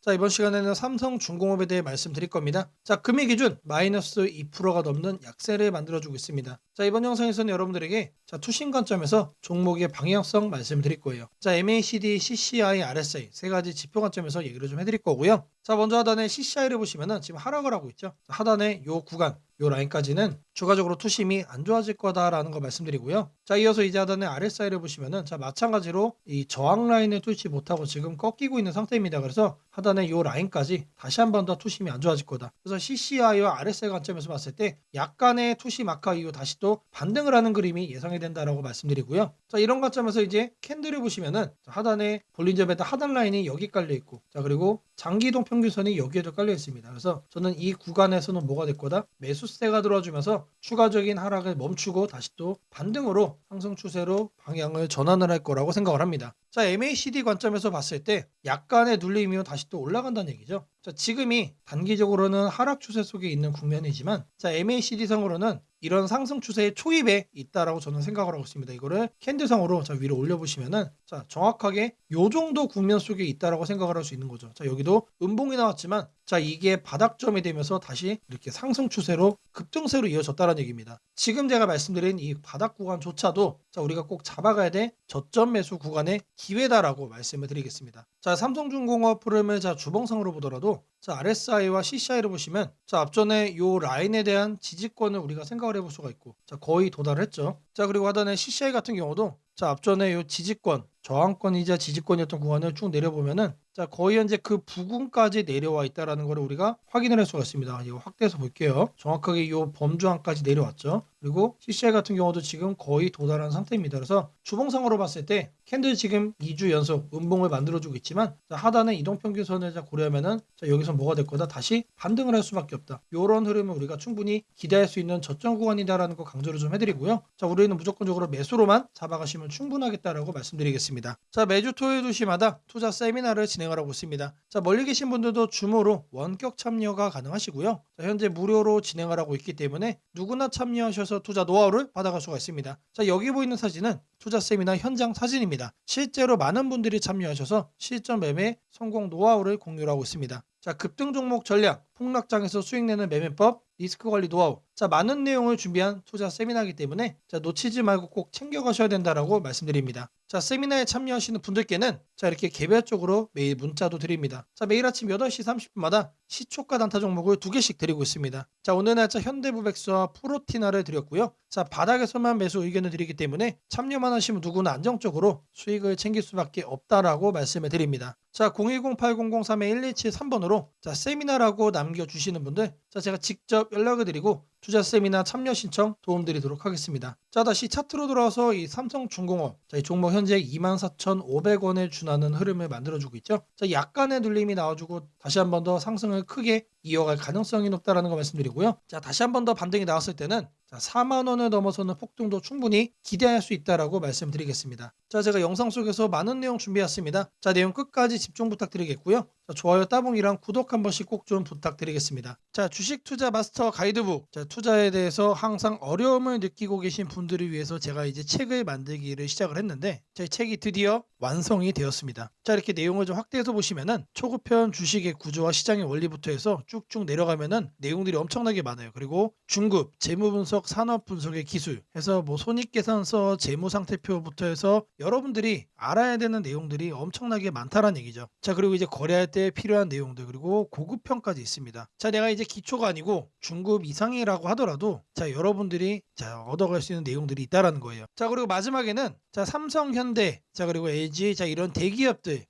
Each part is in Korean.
자, 이번 시간에는 삼성중공업에 대해 말씀드릴 겁니다. 자, 금일 기준 마이너스 2%가 넘는 약세를 만들어주고 있습니다. 자, 이번 영상에서는 여러분들에게 투신 관점에서 종목의 방향성 말씀드릴 거예요. 자, MACD, CCI, RSI 세 가지 지표 관점에서 얘기를 좀 해드릴 거고요. 자, 먼저 하단에 CCI를 보시면은 지금 하락을 하고 있죠. 하단에 요 구간, 요 라인까지는 추가적으로 투심이 안 좋아질 거다라는 거 말씀드리고요. 자, 이어서 이제 하단에 RSI를 보시면은 마찬가지로 이 저항 라인을 뚫지 못하고 지금 꺾이고 있는 상태입니다. 그래서 하단에 요 라인까지 다시 한 번 더 투심이 안 좋아질 거다. 그래서 CCI와 RSI 관점에서 봤을 때 약간의 투심 악화 이후 다시 또 반등을 하는 그림이 예상이 된다라고 말씀드리고요. 자, 이런 관점에서 이제 캔들을 보시면은 하단에 볼린저 밴드 하단 라인이 여기 깔려 있고, 자, 그리고 장기이동 평균선이 여기에도 깔려 있습니다. 그래서 저는 이 구간에서는 뭐가 될 거다? 매수세가 들어와주면서 추가적인 하락을 멈추고 다시 또 반등으로 상승 추세로 방향을 전환을 할 거라고 생각을 합니다. 자, MACD 관점에서 봤을 때 약간의 눌림이면 다시 또 올라간다는 얘기죠. 자, 지금이 단기적으로는 하락 추세 속에 있는 국면이지만, 자, MACD 상으로는 이런 상승 추세의 초입에 있다라고 저는 생각을 하고 있습니다. 이거를 캔들상으로 위로 올려보시면은, 자, 정확하게 요 정도 국면 속에 있다라고 생각을 할 수 있는 거죠. 자, 여기도 음봉이 나왔지만, 자, 이게 바닥점이 되면서 다시 이렇게 상승 추세로 급등세로 이어졌다는 얘기입니다. 지금 제가 말씀드린 이 바닥 구간조차도, 자, 우리가 꼭 잡아가야 돼 저점 매수 구간의 기회다라고 말씀을 드리겠습니다. 자, 삼성중공업 흐름을 주봉상으로 보더라도, 자, RSI와 CCI를 보시면, 자, 앞전에 요 라인에 대한 지지권을 우리가 생각을 해볼 수가 있고, 자, 거의 도달했죠. 자, 그리고 하단에 CCI 같은 경우도, 자, 앞전에 요 지지권, 저항권이자 지지권이었던 구간을 쭉 내려보면은, 자, 거의 현재 그 부근까지 내려와 있다라는 것을 우리가 확인을 할 수가 있습니다. 이거 확대해서 볼게요. 정확하게 이 범주항까지 내려왔죠. 그리고 CCI 같은 경우도 지금 거의 도달한 상태입니다. 그래서 주봉상으로 봤을 때 캔들 지금 2주 연속 음봉을 만들어주고 있지만, 자, 하단의 이동평균선을 고려하면은, 자, 여기서 뭐가 될 거다? 다시 반등을 할 수밖에 없다. 이런 흐름을 우리가 충분히 기대할 수 있는 저점 구간이다라는 거 강조를 좀 해드리고요. 자, 우리는 무조건적으로 매수로만 잡아가시면 충분하겠다라고 말씀드리겠습니다. 자, 매주 토요일 2시마다 투자 세미나를 진행을 하고 있습니다. 자, 멀리 계신 분들도 줌으로 원격 참여가 가능하시고요. 자, 현재 무료로 진행을 하고 있기 때문에 누구나 참여하셔서 투자 노하우를 받아갈 수가 있습니다. 자, 여기 보이는 사진은 투자 세미나 현장 사진입니다. 실제로 많은 분들이 참여하셔서 실전 매매 성공 노하우를 공유를 하고 있습니다. 자, 급등 종목 전략, 폭락장에서 수익 내는 매매법, 리스크 관리 노하우. 자, 많은 내용을 준비한 투자 세미나이기 때문에, 자, 놓치지 말고 꼭 챙겨가셔야 된다라고 말씀드립니다. 자, 세미나에 참여하시는 분들께는, 자, 이렇게 개별적으로 매일 문자도 드립니다. 자, 매일 아침 8시 30분마다 시초가 단타 종목을 2개씩 드리고 있습니다. 자, 오늘 날짜 현대부백스와 프로티나를 드렸고요. 자, 바닥에서만 매수 의견을 드리기 때문에 참여만 하시면 누구나 안정적으로 수익을 챙길 수밖에 없다라고 말씀을 드립니다. 자, 010-8003-1173번으로 자, 세미나라고 남겨주시는 분들, 자, 제가 직접 연락을 드리고 투자 세미나 참여 신청 도움드리도록 하겠습니다. 자, 다시 차트로 돌아와서 이 삼성중공업, 자, 이 종목 현재 24,500원에 준하는 흐름을 만들어주고 있죠. 자, 약간의 눌림이 나와주고 다시 한 번 더 상승을 크게 이어갈 가능성이 높다라는 거 말씀드리고요. 자, 다시 한 번 더 반등이 나왔을 때는, 자, 4만 원을 넘어서는 폭등도 충분히 기대할 수 있다라고 말씀드리겠습니다. 자, 제가 영상 속에서 많은 내용 준비했습니다. 자, 내용 끝까지 집중 부탁드리겠고요. 자, 좋아요, 따봉이랑 구독 한 번씩 꼭 좀 부탁드리겠습니다. 자, 주식 투자 마스터 가이드북. 자, 투자에 대해서 항상 어려움을 느끼고 계신 분들을 위해서 제가 이제 책을 만들기를 시작을 했는데, 제 책이 드디어 완성이 되었습니다. 자, 이렇게 내용을 좀 확대해서 보시면은 초급편 주식의 구조와 시장의 원리부터 해서 쭉쭉 내려가면은 내용들이 엄청나게 많아요. 그리고 중급, 재무 분석, 산업 분석의 기술 해서 뭐 손익계산서, 재무 상태표부터 해서 여러분들이 알아야 되는 내용들이 엄청나게 많다라는 얘기죠. 자, 그리고 이제 거래할 때 필요한 내용들, 그리고 고급편까지 있습니다. 자, 내가 이제 기초가 아니고 중급 이상이라고 하더라도, 자, 여러분들이 얻어갈 수 있는 내용들이 있다라는 거예요. 자, 그리고 마지막에는, 자, 삼성, 현대, 자, 그리고 LG, 자, 이런 대기업들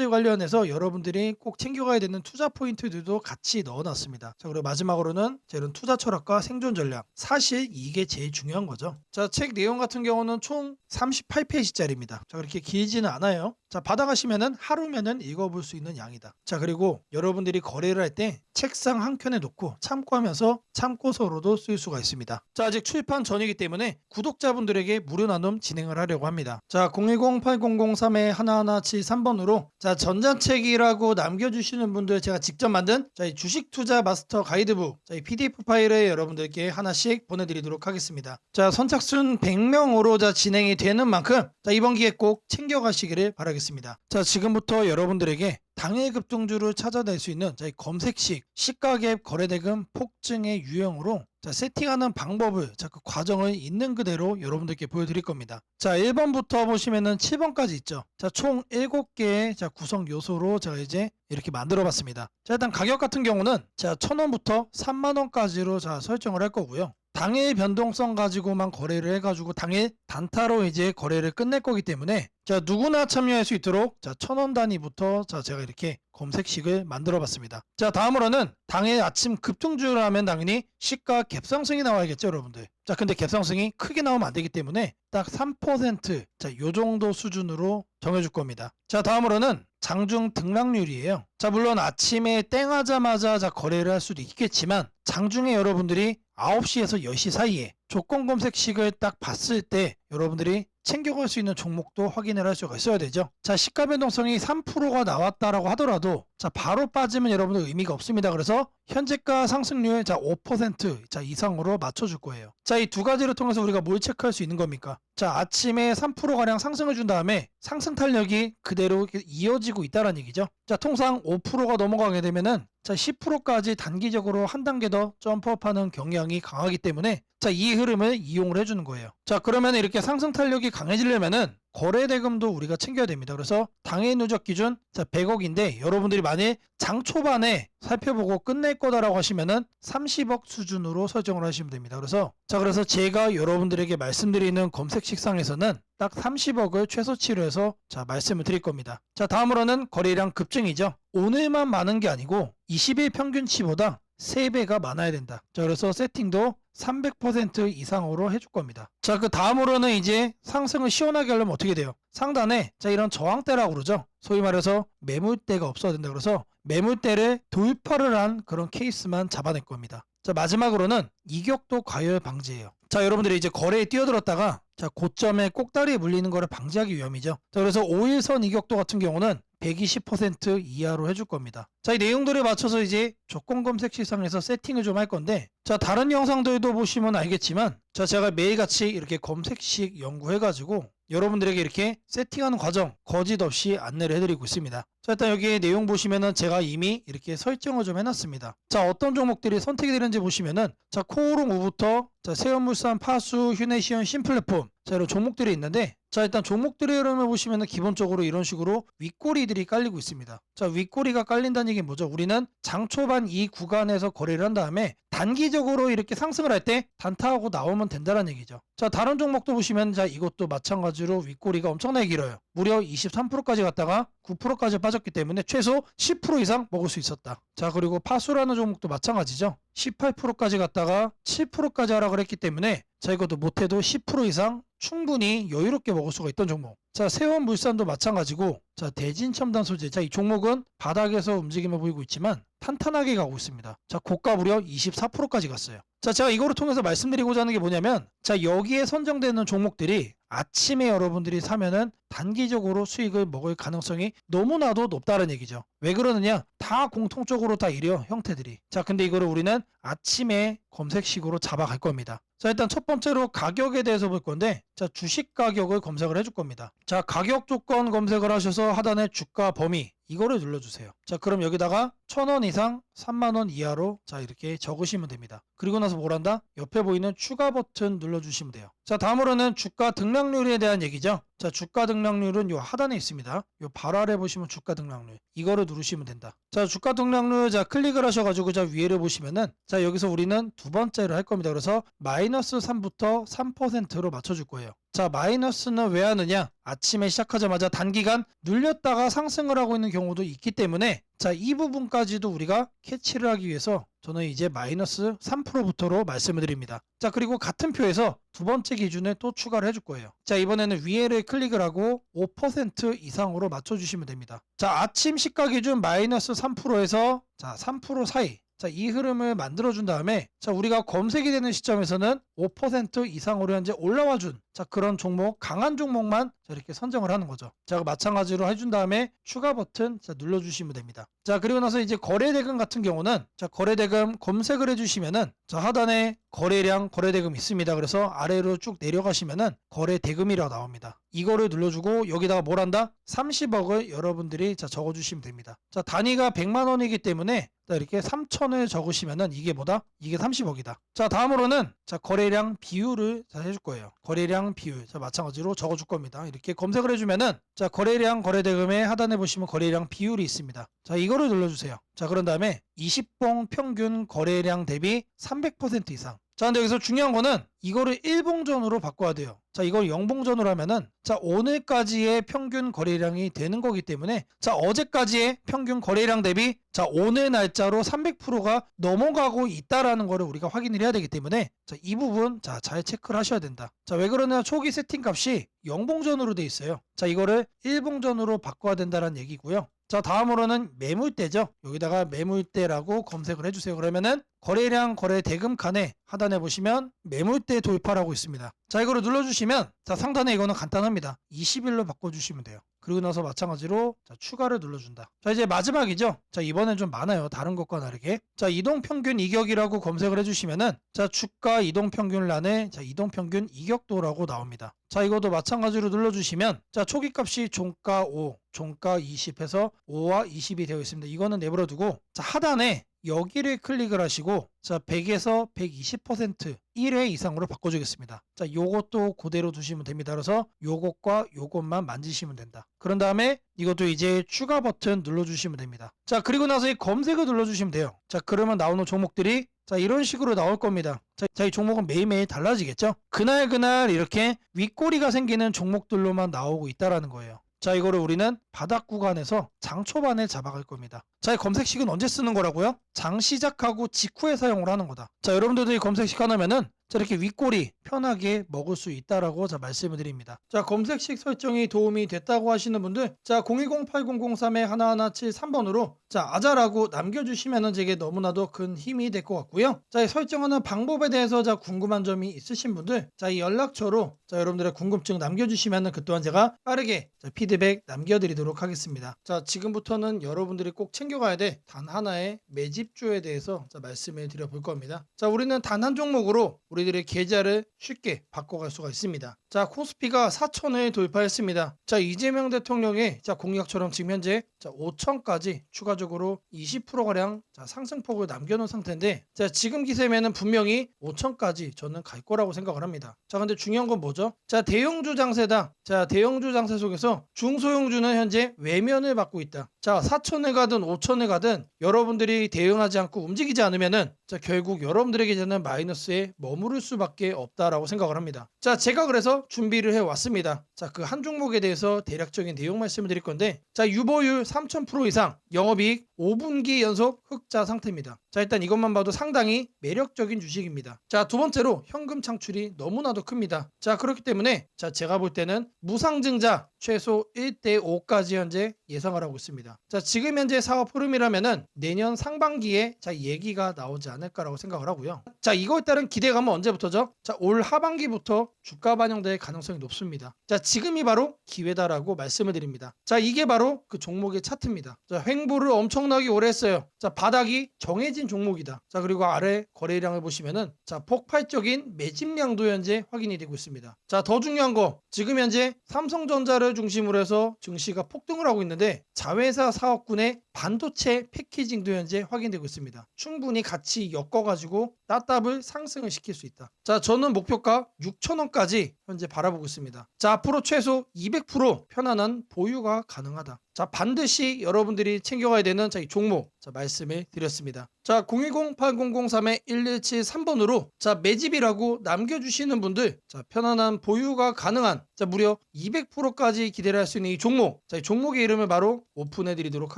관련해서 여러분들이 꼭 챙겨가야 되는 투자 포인트들도 같이 넣어놨습니다. 자, 그리고 마지막으로는, 자, 이런 투자 철학과 생존 전략. 사실 이게 제일 중요한 거죠. 자, 책 내용 같은 경우는 총 38페이지짜리입니다. 자, 그렇게 길지는 않아요. 자, 받아가시면은 하루면은 읽어볼 수 있는 양이다. 자, 그리고 여러분들이 거래를 할 때 책상 한 켠에 놓고 참고하면서 참고서로도 쓸 수가 있습니다. 자, 아직 출판 전이기 때문에 구독자분들에게 무료 나눔 진행을 하려고 합니다. 자, 010-8003-1173번으로 자, 전자책이라고 남겨주시는 분들 제가 직접 만든 자, 이 주식 주식 투자 마스터 가이드북, 자, 이 PDF 파일을 여러분들께 하나씩 보내드리도록 하겠습니다. 자, 선착순 100명으로 진행이 되는 만큼 자, 이번 기회 꼭 챙겨가시기를 바라겠습니다. 자, 지금부터 여러분들에게 당일 급등주를 찾아낼 수 있는 이 검색식 시가갭 거래대금 폭증의 유형으로 세팅하는 방법을 그 과정을 있는 그대로 여러분들께 보여드릴 겁니다. 자, 1번부터 보시면은 7번까지 있죠. 자, 총 7개의 구성 요소로 제가 이제 이렇게 만들어 봤습니다. 자, 일단 가격 같은 경우는 1,000원부터 3만원까지로 설정을 할 거고요. 당일 변동성 가지고만 거래를 해가지고 당일 단타로 이제 거래를 끝낼 거기 때문에 누구나 참여할 수 있도록 1,000원 단위부터 제가 이렇게 검색식을 만들어 봤습니다. 자, 다음으로는 당일 아침 급등주를 하면 당연히 시가 갭상승이 나와야겠죠, 여러분들. 자, 근데 갭상승이 크게 나오면 안 되기 때문에 딱 3%, 요 정도 수준으로 정해줄 겁니다. 자, 다음으로는 장중 등락률이에요. 자, 물론 아침에 땡하자마자 거래를 할 수도 있겠지만 장중에 여러분들이 9시에서 10시 사이에 조건 검색식을 딱 봤을 때 여러분들이 챙겨갈 수 있는 종목도 확인을 할 수가 있어야 되죠. 자, 시가 변동성이 3%가 나왔다라고 하더라도 바로 빠지면 여러분들 의미가 없습니다. 그래서 현재가 상승률 5% 이상으로 맞춰줄 거예요. 자, 이 두 가지를 통해서 우리가 뭘 체크할 수 있는 겁니까? 자, 아침에 3%가량 상승을 준 다음에 상승 탄력이 그대로 이어지고 있다는 얘기죠. 자, 통상 5%가 넘어가게 되면은 10%까지 단기적으로 한 단계 더 점프업하는 경향이 강하기 때문에 이 흐름을 이용을 해주는 거예요. 자, 그러면 이렇게 상승 탄력이 강해지려면은 거래 대금도 우리가 챙겨야 됩니다. 그래서 당일 누적 기준 100억인데 여러분들이 만일 장 초반에 살펴보고 끝낼 거다라고 하시면은 30억 수준으로 설정을 하시면 됩니다. 그래서 제가 여러분들에게 말씀드리는 검색식상에서는 딱 30억을 최소치로 해서 말씀을 드릴 겁니다. 자, 다음으로는 거래량 급증이죠. 오늘만 많은 게 아니고 20일 평균치보다 3배가 많아야 된다. 자, 그래서 세팅도 300% 이상으로 해줄 겁니다. 자, 그 다음으로는 이제 상승을 시원하게 하려면 어떻게 돼요? 상단에 이런 저항대라고 그러죠. 소위 말해서 매물대가 없어야 된다. 그래서 매물대를 돌파를 한 그런 케이스만 잡아낼 겁니다. 자, 마지막으로는 이격도 과열 방지예요. 자, 여러분들이 이제 거래에 뛰어들었다가 고점에 꼭다리에 물리는 거를 방지하기 위함이죠. 자, 그래서 5일선 이격도 같은 경우는 120% 이하로 해줄 겁니다. 자, 이 내용들에 맞춰서 이제 조건 검색 시상에서 세팅을 좀 할 건데, 자, 다른 영상들도 보시면 알겠지만, 제가 매일같이 이렇게 검색식 연구해가지고 여러분들에게 이렇게 세팅하는 과정 거짓 없이 안내를 해드리고 있습니다. 자, 일단 여기 내용 보시면은 제가 이미 이렇게 설정을 좀 해놨습니다. 자, 어떤 종목들이 선택이 되는지 보시면은 코오롱 우부터 세연물산, 파수, 휴네시온, 신플랫폼 이런 종목들이 있는데, 자, 일단 종목들의 흐름을 보시면은 기본적으로 이런 식으로 윗꼬리들이 깔리고 있습니다. 자, 윗꼬리가 깔린다는 얘기는 뭐죠? 우리는 장 초반 이 구간에서 거래를 한 다음에 단기적으로 이렇게 상승을 할 때 단타하고 나오면 된다는 얘기죠. 자, 다른 종목도 보시면 이것도 마찬가지로 윗꼬리가 엄청나게 길어요. 무려 23%까지 갔다가 9%까지 빠졌기 때문에 최소 10% 이상 먹을 수 있었다. 자, 그리고 파수라는 종목도 마찬가지죠. 18%까지 갔다가 7%까지 하락을 했기 때문에 이것도 못해도 10% 이상 충분히 여유롭게 먹을 수가 있던 종목. 자, 세원물산도 마찬가지고, 대진첨단 소재. 이 종목은 바닥에서 움직임을 보이고 있지만 탄탄하게 가고 있습니다. 자, 고가 무려 24%까지 갔어요. 자, 제가 이거를 통해서 말씀드리고자 하는 게 뭐냐면, 여기에 선정되는 종목들이 아침에 여러분들이 사면은 단기적으로 수익을 먹을 가능성이 너무나도 높다는 얘기죠. 왜 그러느냐? 다 공통적으로 다 이래요, 형태들이. 자, 근데 이거를 우리는 아침에 검색식으로 잡아갈 겁니다. 자, 일단 첫 번째로 가격에 대해서 볼 건데, 주식 가격을 검색을 해줄 겁니다. 자, 가격 조건 검색을 하셔서 하단에 주가 범위 이거를 눌러주세요. 자, 그럼 여기다가 1,000원 이상 3만원 이하로 이렇게 적으시면 됩니다. 그리고 나서 뭘 한다? 옆에 보이는 추가 버튼 눌러주시면 돼요. 자, 다음으로는 주가 등락률에 대한 얘기죠. 자, 주가 등락률은 요 하단에 있습니다. 요 바로 아래 보시면 주가 등락률 이거를 누르시면 된다. 자, 주가 등락률 클릭을 하셔가지고 위에를 보시면은 여기서 우리는 두 번째로 할 겁니다. 그래서 마이너스 3부터 3%로 맞춰줄 거예요. 자, 마이너스는 왜 하느냐? 아침에 시작하자마자 단기간 눌렸다가 상승을 하고 있는 경우도 있기 때문에 이 부분까지도 우리가 캐치를 하기 위해서 저는 이제 마이너스 3%부터로 말씀을 드립니다. 자, 그리고 같은 표에서 두 번째 기준에 또 추가를 해줄 거예요. 자, 이번에는 위에를 클릭을 하고 5% 이상으로 맞춰주시면 됩니다. 자, 아침 시가 기준 마이너스 3%에서 3% 사이. 자, 이 흐름을 만들어준 다음에 자, 우리가 검색이 되는 시점에서는 5% 이상으로 현재 올라와 준 자, 그런 종목, 강한 종목만 자, 이렇게 선정을 하는 거죠. 자, 마찬가지로 해준 다음에 추가 버튼 자, 눌러주시면 됩니다. 자, 그리고 나서 이제 거래대금 같은 경우는 자, 거래대금 검색을 해주시면은 자, 하단에 거래량 거래대금 있습니다. 그래서 아래로 쭉 내려가시면은 거래대금이라고 나옵니다. 이거를 눌러주고 여기다가 뭘 한다? 30억을 여러분들이 자, 적어주시면 됩니다. 자, 단위가 100만 원이기 때문에 자, 이렇게 3천을 적으시면은 이게 뭐다? 이게 30억이다. 자, 다음으로는 자, 거래량 비율을 자, 해줄 거예요. 거래량 비율. 자, 마찬가지로 적어줄 겁니다. 이렇게 검색을 해주면은 자, 거래량 거래대금의 하단에 보시면 거래량 비율이 있습니다. 자, 이거를 눌러주세요. 자, 그런 다음에 20봉 평균 거래량 대비 300% 이상. 자, 근데 여기서 중요한 거는 이거를 1봉전으로 바꿔야 돼요. 자, 이걸 0봉전으로 하면은 자, 오늘까지의 평균 거래량이 되는 거기 때문에 자, 어제까지의 평균 거래량 대비 자, 오늘 날짜로 300%가 넘어가고 있다라는 거를 우리가 확인을 해야 되기 때문에 자, 이 부분 자, 잘 체크를 하셔야 된다. 자, 왜 그러냐? 초기 세팅 값이 0봉전으로 돼 있어요. 자, 이거를 1봉전으로 바꿔야 된다는 얘기고요. 자, 다음으로는 매물대죠. 여기다가 매물대라고 검색을 해주세요. 그러면은 거래량 거래대금 칸에 하단에 보시면 매물대 돌파라고 있습니다. 자, 이거를 눌러주시면 자, 상단에 이거는 간단합니다. 20일로 바꿔주시면 돼요. 그리고 나서 마찬가지로 자, 추가를 눌러준다. 자, 이제 마지막이죠. 자, 이번엔 좀 많아요. 다른 것과 다르게. 자, 이동평균 이격이라고 검색을 해주시면은 자, 주가 이동평균란에 자, 이동평균 이격도라고 나옵니다. 자, 이것도 마찬가지로 눌러주시면 자, 초기값이 종가 5, 종가 20 해서 5와 20이 되어 있습니다. 이거는 내버려두고 자, 하단에 여기를 클릭을 하시고 자, 100에서 120% 1회 이상으로 바꿔주겠습니다. 자, 요것도 그대로 두시면 됩니다. 그래서 요것과 요것만 만지시면 된다. 그런 다음에 이것도 이제 추가 버튼 눌러주시면 됩니다. 자, 그리고 나서 이 검색을 눌러주시면 돼요. 자, 그러면 나오는 종목들이 자, 이런 식으로 나올 겁니다. 자, 이 종목은 매일매일 달라지겠죠? 그날 이렇게 윗꼬리가 생기는 종목들로만 나오고 있다라는 거예요. 자, 이거를 우리는 바닥 구간에서 장 초반에 잡아갈 겁니다. 자, 이 검색식은 언제 쓰는 거라고요? 장 시작하고 직후에 사용을 하는 거다. 자, 여러분들도 이 검색식 하나면은 자, 이렇게 윗꼬리 편하게 먹을 수 있다라고 자, 말씀을 드립니다. 자, 검색식 설정이 도움이 됐다고 하시는 분들 자, 010-8003-1173번으로 자, 아자라고 남겨주시면은 제게 너무나도 큰 힘이 될 것 같고요. 자, 이 설정하는 방법에 대해서 자, 궁금한 점이 있으신 분들 자, 이 연락처로 자, 여러분들의 궁금증 남겨주시면은 그 또한 제가 빠르게 자, 피드백 남겨드리도록 하겠습니다. 자, 지금부터는 여러분들이 꼭 챙겨가야 돼 단 하나의 매집주에 대해서 자, 말씀을 드려볼 겁니다. 자, 우리는 단 한 종목으로 우리들의 계좌를 쉽게 바꿔갈 수가 있습니다. 자, 코스피가 4천을 돌파했습니다. 자, 이재명 대통령의 자, 공약처럼 지금 현재 자, 5천까지 추가적으로 20%가량 자, 상승폭을 남겨놓은 상태인데 자, 지금 기세면은 분명히 5천까지 저는 갈 거라고 생각을 합니다. 자, 근데 중요한 건 뭐죠? 자, 대형주 장세다. 자, 대형주 장세 속에서 중소형주는 현재 외면을 받고 있다. 자, 4천을 가든 5천을 가든 여러분들이 대응하지 않고 움직이지 않으면은 자, 결국 여러분들의 계좌는 마이너스에 머무를 수밖에 없다라고 생각을 합니다. 자, 제가 그래서 준비를 해왔습니다. 자, 그 한 종목에 대해서 대략적인 내용 말씀을 드릴 건데 자, 유보율 3000% 이상 영업이익 5분기 연속 흑자 상태입니다. 자, 일단 이것만 봐도 상당히 매력적인 주식입니다. 자, 두 번째로 현금 창출이 너무나도 큽니다. 자, 그렇기 때문에 자, 제가 볼 때는 무상증자 최소 1대5까지 현재 예상을 하고 있습니다. 자, 지금 현재 사업 흐름이라면은 내년 상반기에 자, 얘기가 나오지 않을까라고 생각을 하고요. 자, 이거에 따른 기대감은 언제부터죠? 자, 올 하반기부터 주가 반영될 가능성이 높습니다. 자, 지금이 바로 기회다라고 말씀을 드립니다. 자, 이게 바로 그 종목의 차트입니다. 자, 횡보를 엄청나게 오래 했어요. 자, 바닥이 정해진 종목이다. 자, 그리고 아래 거래량을 보시면은 자, 폭발적인 매집량도 현재 확인이 되고 있습니다. 자, 더 중요한 거 지금 현재 삼성전자를 중심으로 해서 증시가 폭등을 하고 있는데 자회사 사업군의 반도체 패키징도 현재 확인되고 있습니다. 충분히 같이 엮어가지고 따답을 상승을 시킬 수 있다. 자, 저는 목표가 6천원까지 현재 바라보고 있습니다. 자, 앞으로 최소 200% 편안한 보유가 가능하다. 자, 반드시 여러분들이 챙겨가야 되는 자, 이 종목 자, 말씀을 드렸습니다. 자, 010-8003-1173번으로 자, 매집이라고 남겨주시는 분들 자, 편안한 보유가 가능한 자, 무려 200%까지 기대를 할 수 있는 이 종목 자, 이 종목의 이름을 바로 오픈해 드리도록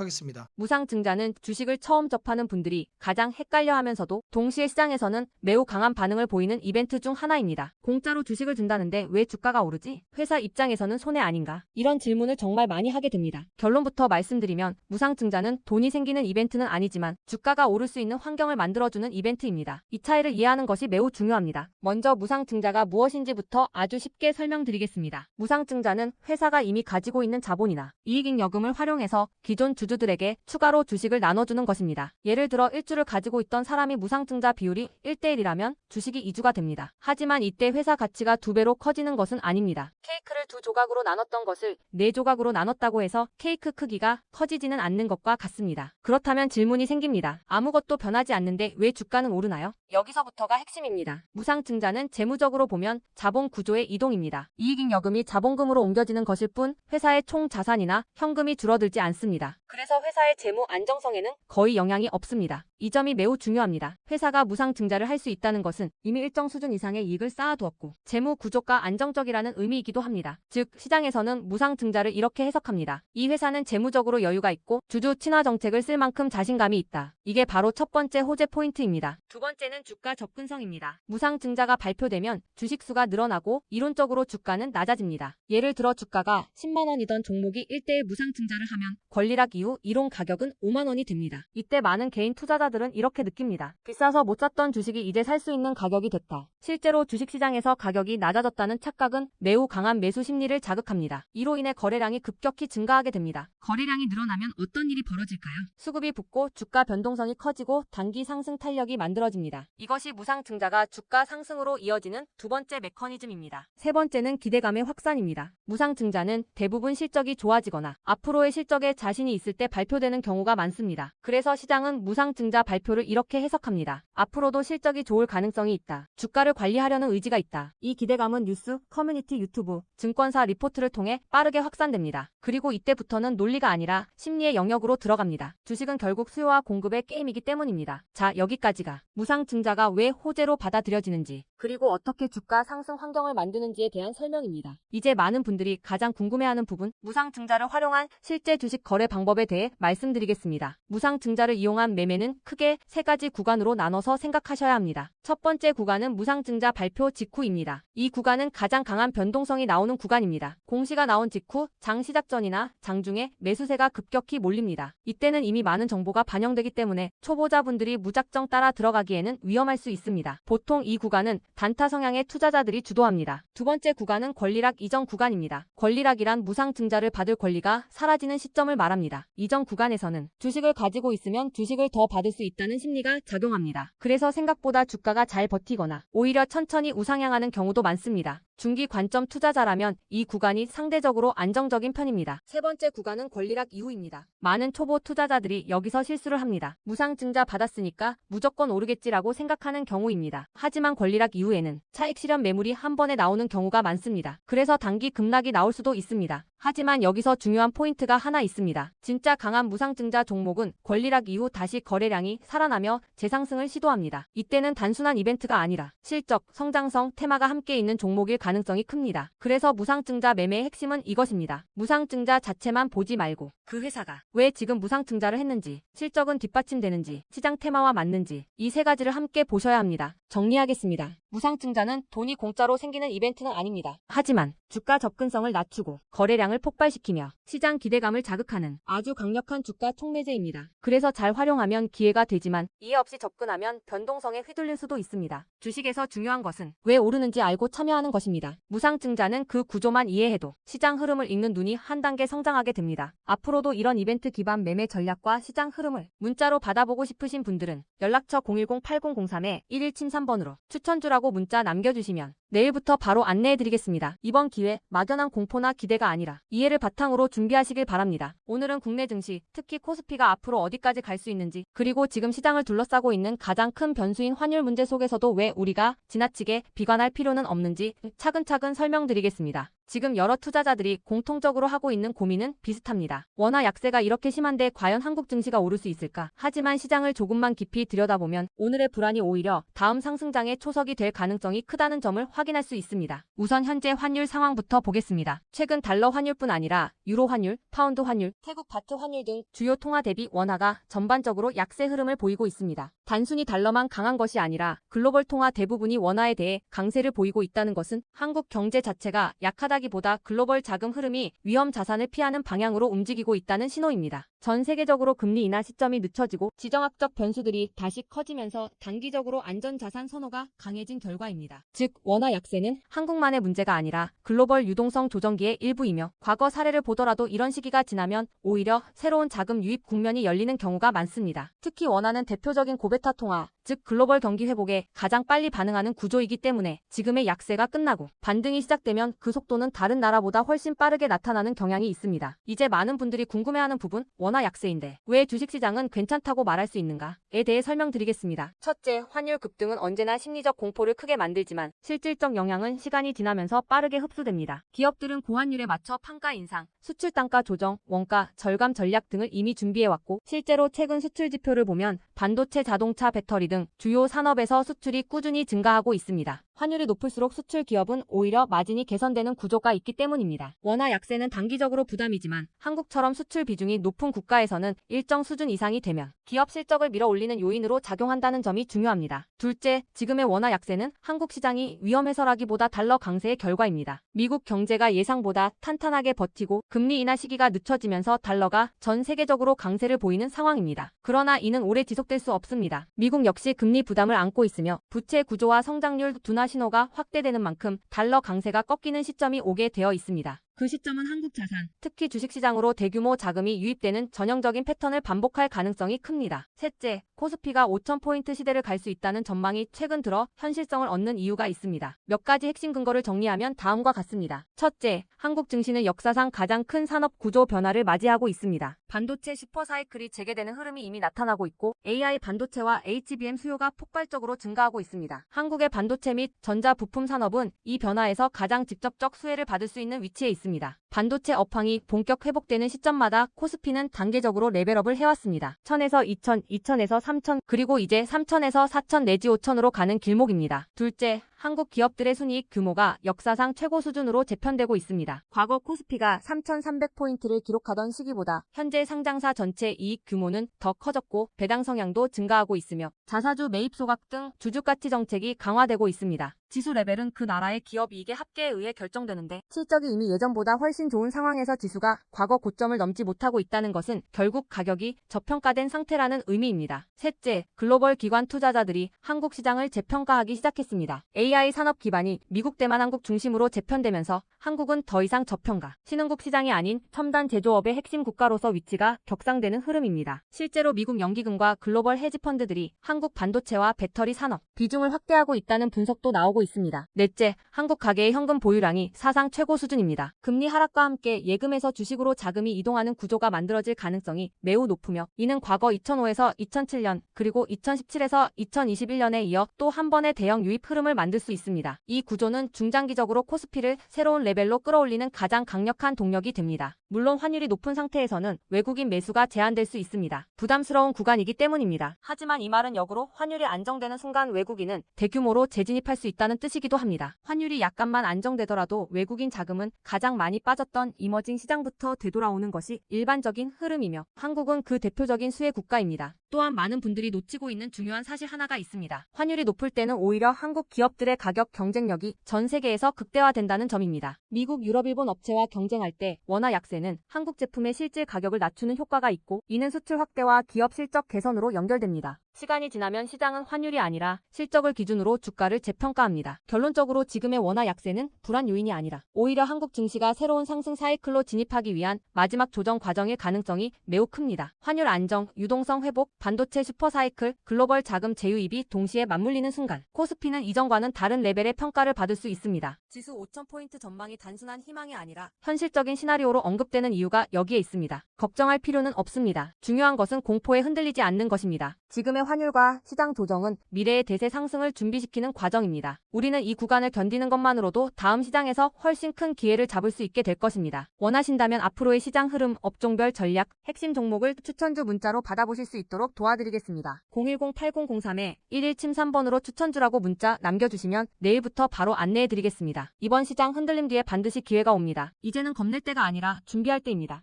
하겠습니다. 무상증자는 주식을 처음 접하는 분들이 가장 헷갈려하면서도 동시에 시장에서는 매우 강한 반응을 보이는 이벤트 중 하나입니다. 공짜로 주식을 준다는데 왜 주가가 오르지? 회사 입장에서는 손해 아닌가? 이런 질문을 정말 많이 하게 됩니다. 결론부터 말씀드리면 무상증자는 돈이 생기는 이벤트는 아니지만 주가가 오를 수 있는 환경을 만들어주는 이벤트입니다. 이 차이를 이해하는 것이 매우 중요합니다. 먼저 무상증자가 무엇인지부터 아주 쉽게 설명드리겠습니다. 무상증자는 회사가 이미 가지고 있는 자본이나 이익잉여금을 활용해서 기존 주주들에게 추가로 주식을 나눠주는 것입니다. 예를 들어 1주를 가지고 있던 사람이 무상증자 비율이 1대1이라면 주식이 2주가 됩니다. 하지만 이때 회사 가치가 2배로 커지는 것은 아닙니다. 케이크를 2조각으로 나눴던 것을 4조각으로 나눴다고 해서 케이크 크기가 커지지는 않는 것과 같습니다. 그렇다면 질문이 생깁니다. 아무것도 변하지 않는데 왜 주가는 오르나요? 여기서부터가 핵심입니다. 무상증자는 재무적으로 보면 자본 구조의 이동입니다. 이익잉여금이 자본금으로 옮겨지는 것일 뿐 회사의 총 자산이나 현금이 줄어들지 않습니다. 그래서 회사의 재무 안정성에는 거의 영향이 없습니다. 이 점이 매우 중요합니다. 회사가 무상증자를 할 수 있다는 것은 이미 일정 수준 이상의 이익을 쌓아두었고 재무 구조가 안정적이라는 의미이기도 합니다. 즉 시장에서는 무상증자를 이렇게 해석합니다. 이 회사는 재무적으로 여유가 있고 주주 친화 정책을 쓸 만큼 자신감이 있다. 이게 바로 첫 번째 호재 포인트입니다. 두 번째는 주가 접근성입니다. 무상증자가 발표되면 주식수가 늘어나고 이론적으로 주가는 낮아집니다. 예를 들어 주가가 10만 원이던 종목이 1대1 무상증자를 하면 권리락 이후 이론 가격은 5만 원이 됩니다. 이때 많은 개인 투자자들은 이렇게 느낍니다. 비싸서 못 샀던 주식이 이제 살 수 있는 가격이 됐다. 실제로 주식시장에서 가격이 낮아졌다는 착각은 매우 강한 매수 심리를 자극합니다. 이로 인해 거래량이 급격히 증가하게 됩니다. 거래량이 늘어나면 어떤 일이 벌어질까요? 수급이 붙고 주가 변동성이 커지고 단기 상승 탄력이 만들어집니다. 이것이 무상증자가 주가 상승으로 이어지는 두 번째 메커니즘입니다. 세 번째는 기대감의 확산입니다. 무상증자는 대부분 실적이 좋아지거나 앞으로의 실적에 자신이 있을 때 발표되는 경우가 많습니다. 그래서 시장은 무상증자 발표를 이렇게 해석합니다. 앞으로도 실적이 좋을 가능성이 있다. 주가를 관리하려는 의지가 있다. 이 기대감은 뉴스, 커뮤니티, 유튜브, 증권사 리포트를 통해 빠르게 확산됩니다. 그리고 이때부터는 논리가 아니라 심리의 영역으로 들어갑니다. 주식은 결국 수요와 공급의 게임이기 때문입니다. 자, 여기까지가 무상증자가 왜 호재로 받아들여지는지 그리고 어떻게 주가 상승 환경을 만드는지에 대한 설명입니다. 이제 많은 분들이 가장 궁금해하는 부분, 무상증자를 활용한 실제 주식 거래 방법에 대해 말씀드리겠습니다. 무상증자를 이용한 매매는 크게 세 가지 구간으로 나눠서 생각하셔야 합니다. 첫 번째 구간은 무상증자 발표 직후입니다. 이 구간은 가장 강한 변동성이 나오는 구간입니다. 공시가 나온 직후 장 시작 전이나 장중에 매수세가 급격히 몰립니다. 이때는 이미 많은 정보가 반영되기 때문에 초보자분들이 무작정 따라 들어가기에는 위험할 수 있습니다. 보통 이 구간은 단타 성향의 투자자들이 주도합니다. 두 번째 구간은 권리락 이전 구간입니다. 권리락이란 무상증자를 받을 권리가 사라지는 시점을 말합니다. 이전 구간에서는 주식을 가지고 있으면 주식을 더 받을 수 있다는 심리가 작용합니다. 그래서 생각보다 주가가 잘 버티거나 오히려 천천히 우상향하는 경우도 많습니다. 중기 관점 투자자라면 이 구간이 상대적으로 안정적인 편입니다. 세 번째 구간은 권리락 이후입니다. 많은 초보 투자자들이 여기서 실수를 합니다. 무상증자 받았으니까 무조건 오르겠지라고 생각하는 경우입니다. 하지만 권리락 이후에는 차익 실현 매물이 한 번에 나오는 경우가 많습니다. 그래서 단기 급락이 나올 수도 있습니다. 하지만 여기서 중요한 포인트가 하나 있습니다. 진짜 강한 무상증자 종목은 권리락 이후 다시 거래량이 살아나며 재상승을 시도합니다. 이때는 단순한 이벤트가 아니라 실적, 성장성, 테마가 함께 있는 종목일 가능성이 큽니다. 그래서 무상증자 매매의 핵심은 이것입니다. 무상증자 자체만 보지 말고 그 회사가 왜 지금 무상증자를 했는지, 실적은 뒷받침되는지, 시장 테마와 맞는지 이 세 가지를 함께 보셔야 합니다. 정리하겠습니다. 무상증자는 돈이 공짜로 생기는 이벤트는 아닙니다. 하지만 주가 접근성을 낮추고 거래량을 폭발시키며 시장 기대감을 자극하는 아주 강력한 주가 촉매제입니다. 그래서 잘 활용하면 기회가 되지만 이해 없이 접근하면 변동성에 휘둘릴 수도 있습니다. 주식에서 중요한 것은 왜 오르는지 알고 참여하는 것입니다. 무상증자는 그 구조만 이해해도 시장 흐름을 읽는 눈이 한 단계 성장하게 됩니다. 앞으로도 이런 이벤트 기반 매매 전략과 시장 흐름을 문자로 받아보고 싶으신 분들은 연락처 010-8003-1173번으로 추천주라고 문자 남겨주시면 내일부터 바로 안내해드리겠습니다. 이번 기회 막연한 공포나 기대가 아니라 이해를 바탕으로 준비하시길 바랍니다. 오늘은 국내 증시, 특히 코스피가 앞으로 어디까지 갈 수 있는지, 그리고 지금 시장을 둘러싸고 있는 가장 큰 변수인 환율 문제 속에서도 왜 우리가 지나치게 비관할 필요는 없는지 차근차근 설명드리겠습니다. 지금 여러 투자자들이 공통적으로 하고 있는 고민은 비슷합니다. 원화 약세가 이렇게 심한데 과연 한국 증시가 오를 수 있을까? 하지만 시장을 조금만 깊이 들여다보면 오늘의 불안이 오히려 다음 상승장의 초석이 될 가능성이 크다는 점을 확인합니다. 확인할 수 있습니다. 우선 현재 환율 상황부터 보겠습니다. 최근 달러 환율뿐 아니라 유로 환율, 파운드 환율, 태국 바트 환율 등 주요 통화 대비 원화가 전반적으로 약세 흐름을 보이고 있습니다. 단순히 달러만 강한 것이 아니라 글로벌 통화 대부분이 원화에 대해 강세를 보이고 있다는 것은 한국 경제 자체가 약하다기보다 글로벌 자금 흐름이 위험 자산을 피하는 방향으로 움직이고 있다는 신호입니다. 전 세계적으로 금리 인하 시점이 늦춰지고 지정학적 변수들이 다시 커지면서 단기적으로 안전자산 선호가 강해진 결과입니다. 즉, 원화 약세는 한국만의 문제가 아니라 글로벌 유동성 조정기의 일부이며 과거 사례를 보더라도 이런 시기가 지나면 오히려 새로운 자금 유입 국면이 열리는 경우가 많습니다. 특히 원화는 대표적인 고베타 통화, 즉 글로벌 경기 회복에 가장 빨리 반응하는 구조이기 때문에 지금의 약세가 끝나고 반등이 시작되면 그 속도는 다른 나라보다 훨씬 빠르게 나타나는 경향이 있습니다. 이제 많은 분들이 궁금해하는 부분, 원화 약세인데 왜 주식시장은 괜찮다고 말할 수 있는가에 대해 설명드리겠습니다. 첫째, 환율 급등은 언제나 심리적 공포를 크게 만들지만 실질적 영향은 시간이 지나면서 빠르게 흡수됩니다. 기업들은 고환율에 맞춰 판가 인상, 수출 단가 조정, 원가 절감 전략 등을 이미 준비해왔고 실제로 최근 수출 지표를 보면 반도체, 자동차, 배터리 등 주요 산업에서 수출이 꾸준히 증가하고 있습니다. 환율이 높을수록 수출 기업은 오히려 마진이 개선되는 구조가 있기 때문입니다. 원화 약세는 단기적으로 부담이지만 한국처럼 수출 비중이 높은 국가에서는 일정 수준 이상이 되면 기업 실적을 밀어올리는 요인으로 작용한다는 점이 중요합니다. 둘째, 지금의 원화 약세는 한국 시장이 위험해서라기보다 달러 강세의 결과입니다. 미국 경제가 예상보다 탄탄하게 버티고 금리 인하 시기가 늦춰지면서 달러가 전 세계적으로 강세를 보이는 상황입니다. 그러나 이는 오래 지속될 수 없습니다. 미국 역시 금리 부담을 안고 있으며 부채 구조와 성장률 둔화 신호가 확대되는 만큼 달러 강세가 꺾이는 시점이 오게 되어 있습니다. 그 시점은 한국 자산, 특히 주식시장으로 대규모 자금이 유입되는 전형적인 패턴을 반복할 가능성이 큽니다. 셋째, 코스피가 5,000포인트 시대를 갈 수 있다는 전망이 최근 들어 현실성을 얻는 이유가 있습니다. 몇 가지 핵심 근거를 정리하면 다음과 같습니다. 첫째, 한국 증시는 역사상 가장 큰 산업 구조 변화를 맞이하고 있습니다. 반도체 슈퍼사이클이 재개되는 흐름이 이미 나타나고 있고 AI 반도체와 HBM 수요가 폭발적으로 증가하고 있습니다. 한국의 반도체 및 전자 부품 산업은 이 변화에서 가장 직접적 수혜를 받을 수 있는 위치에 있습니다. 반도체 업황이 본격 회복되는 시점마다 코스피는 단계적으로 레벨업을 해왔습니다. 1000에서 2000, 2000에서 3000, 그리고 이제 3000에서 4000 내지 5000으로 가는 길목입니다. 둘째, 한국 기업들의 순이익 규모가 역사상 최고 수준으로 재편되고 있습니다. 과거 코스피가 3,300포인트를 기록하던 시기보다 현재 상장사 전체 이익 규모는 더 커졌고 배당 성향도 증가하고 있으며 자사주 매입 소각 등 주주가치 정책이 강화되고 있습니다. 지수 레벨은 그 나라의 기업 이익의 합계에 의해 결정되는데 실적이 이미 예전보다 훨씬 좋은 상황에서 지수가 과거 고점을 넘지 못하고 있다는 것은 결국 가격이 저평가된 상태라는 의미입니다. 셋째, 글로벌 기관 투자자들이 한국 시장을 재평가하기 시작했습니다. AI 산업 기반이 미국 대만 한국 중심으로 재편되면서 한국은 더 이상 저평가, 신흥국 시장이 아닌 첨단 제조업의 핵심 국가로서 위치가 격상되는 흐름입니다. 실제로 미국 연기금과 글로벌 헤지펀드들이 한국 반도체와 배터리 산업 비중을 확대하고 있다는 분석도 나오고 있습니다. 넷째, 한국 가계의 현금 보유량이 사상 최고 수준입니다. 금리 하락과 함께 예금에서 주식으로 자금이 이동하는 구조가 만들어질 가능성이 매우 높으며 이는 과거 2005에서 2007년 그리고 2017에서 2021년에 이어 또 한 번의 대형 유입 흐름을 만들 수 있습니다. 이 구조는 중장기적으로 코스피를 새로운 레벨로 끌어올리는 가장 강력한 동력이 됩니다. 물론 환율이 높은 상태에서는 외국인 매수가 제한될 수 있습니다. 부담스러운 구간이기 때문입니다. 하지만 이 말은 역으로 환율이 안정되는 순간 외국인은 대규모로 재진입할 수 있다는 뜻이기도 합니다. 환율이 약간만 안정되더라도 외국인 자금은 가장 많이 빠졌던 이머징 시장부터 되돌아오는 것이 일반적인 흐름이며 한국은 그 대표적인 수혜 국가입니다. 또한 많은 분들이 놓치고 있는 중요한 사실 하나가 있습니다. 환율이 높을 때는 오히려 한국 기업들의 가격 경쟁력이 전 세계에서 극대화된다는 점입니다. 미국, 유럽, 일본 업체와 경쟁할 때 원화 약세는 한국 제품의 실질 가격을 낮추는 효과가 있고 이는 수출 확대와 기업 실적 개선으로 연결됩니다. 시간이 지나면 시장은 환율이 아니라 실적을 기준으로 주가를 재평가합니다. 결론적으로 지금의 원화 약세는 불안 요인이 아니라 오히려 한국 증시가 새로운 상승 사이클로 진입하기 위한 마지막 조정 과정일 가능성이 매우 큽니다. 환율 안정, 유동성 회복, 반도체 슈퍼 사이클, 글로벌 자금 재유입이 동시에 맞물리는 순간 코스피는 이전과는 다른 레벨의 평가를 받을 수 있습니다. 지수 5,000포인트 전망이 단순한 희망이 아니라 현실적인 시나리오로 언급되는 이유가 여기에 있습니다. 걱정할 필요는 없습니다. 중요한 것은 공포에 흔들리지 않는 것입니다. 지금의 지금의 환율과 시장 조정은 미래의 대세 상승을 준비시키는 과정입니다. 우리는 이 구간을 견디는 것만으로도 다음 시장에서 훨씬 큰 기회를 잡을 수 있게 될 것입니다. 원하신다면 앞으로의 시장 흐름, 업종별 전략, 핵심 종목을 추천주 문자로 받아보실 수 있도록 도와드리겠습니다. 010-8003-1173번으로 추천주라고 문자 남겨주시면 내일부터 바로 안내해드리겠습니다. 이번 시장 흔들림 뒤에 반드시 기회가 옵니다. 이제는 겁낼 때가 아니라 준비할 때입니다.